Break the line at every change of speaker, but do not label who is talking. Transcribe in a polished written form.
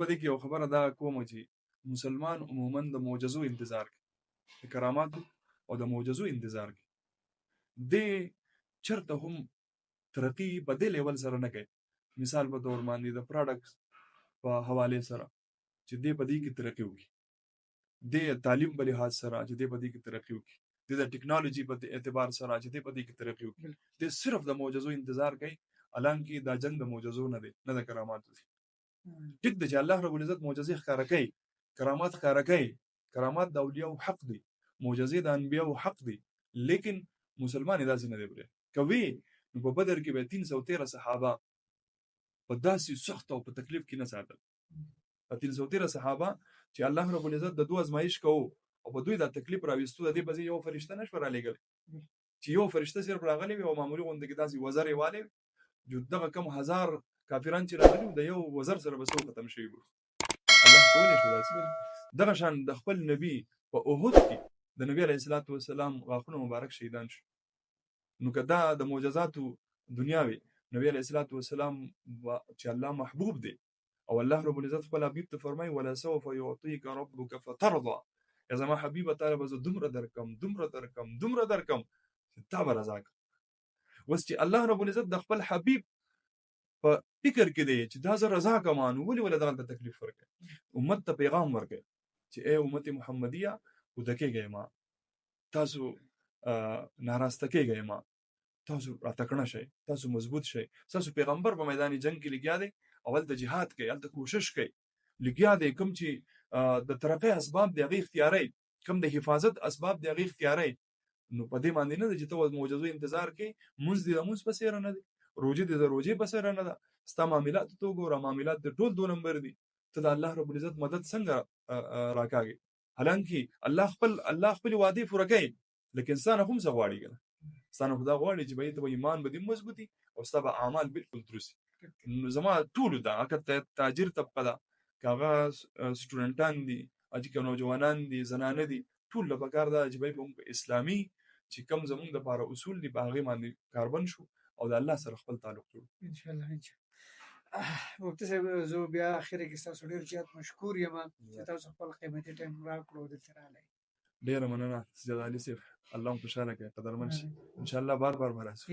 په دې کې یو خبره دا کوم چې مسلمان عموما د معجزو انتظار کوي، د کراماتو او د معجزو انتظار کوي. دې چرته هم ترقی په دې لیول سره نه کوي. مثال په تور باندې د پروډکټس په حواله سره چې دې په دې کې ترقی وکړي، د تعلیم په لحاظ سره چې دې په دې کې ترقی وکړي، د ټیکنالوژي په اعتبار سره چې دې په دې کې ترقی وکړي. دې صرف د معجزو انتظار کوي، حالانکه دا جنگ د معجزو نه دی، نه د کراماتو دی. ټیک دی چې الله رب العزت معجزې ښکاره کوي، کرامات ښکاره کوي، کرامات د اولیاء حق دی، معجزې د انبیاء حق دی، لیکن مسلمان داسې نه دی بره کوي. نو په بدر کې به 313 صحابه په داسې سخت او په تکلیف کې نه ساتل. 313 صحابه چې الله رب العزت د دوه ازمایش کوو او په دوی د تکلیف راوستو، د دې په یو فرشته نشو را لېږل چې یو فرشته صرف راغلی وي او معمولی غونډه کې داسې وزرې والي جو دغه کم هزار کافران چې راغلي د یو وزر سره بس ختم شي. الله کولای شو داسې. دغه شان د خپل نبی په احد کې د نبی علیه الصلاۃ والسلام غاښونه مبارک شهیدان شو. نو کدا د معجزاتو دنیاوي نبی علیه الصلاۃ والسلام چې الله محبوب دی او الله رب العزت خپل حبیب ته فرمایي ولا سوف يعطيك ربك فترضى، یا زما حبیب تعالی به دومره درکم تا به رضا کړم. اوس چې الله رب العزت د خپل حبیب په فکر کې دی چې دا زه رضا کوم، ولې دغه تکلیف ورکړي، امت ته پیغام ورکړي چې اے امت محمدیه ودکېږئ ما، تاسو ناراسته کېږئ ما، تاسو راتکړه شئ، تاسو مضبوط شئ. تاسو پیغمبر په میدان جنگ کې لګیا دی، اول د جهاد کوي، اول د کوشش کوي، لګیا دی. کوم چې د ترقی اسباب دی هغه اختیاري، کوم د حفاظت اسباب دی هغه اختیاري. نو په دې باندې نه چې ته معجزو انتظار کوي، مونږ دې د مونږ پسې نه دي، روزي دې د روزي پسې نه ده، ستا معاملات ته وګوره، معاملات د ټول 2 نمبر دي. ته د الله رب العزت مدد څنګه راکاږي؟ حالانکه الله خپل وعده پوره کوي، لیکن انسان هم څه غواړي کنه، انسان خدا غواړي چې به ته ایمان به دې مضبوطي او ستا به اعمال بالکل درست. نو زما ټول دا اکه تاجر طبقه ده، کاغه سټوډنټان دي، اجي که نوجوانان دي، زنانه دي، ټول له پکار ده چې به اسلامي چې کم زمونږ د لپاره اصول دي په هغه باندې کاربن شو او د الله سره خپل تعلق جوړ
ان شاء الله. مفتی صاحب زه بیا اخر کې تاسو ډیر زیات مشکور یم چې تاسو خپل قیمتي ټایم راکړو د تراله.
ډیر مننه سید علي صاحب، الله خوشاله کړي، قدرمن شي ان شاء الله. بار بار مرسته.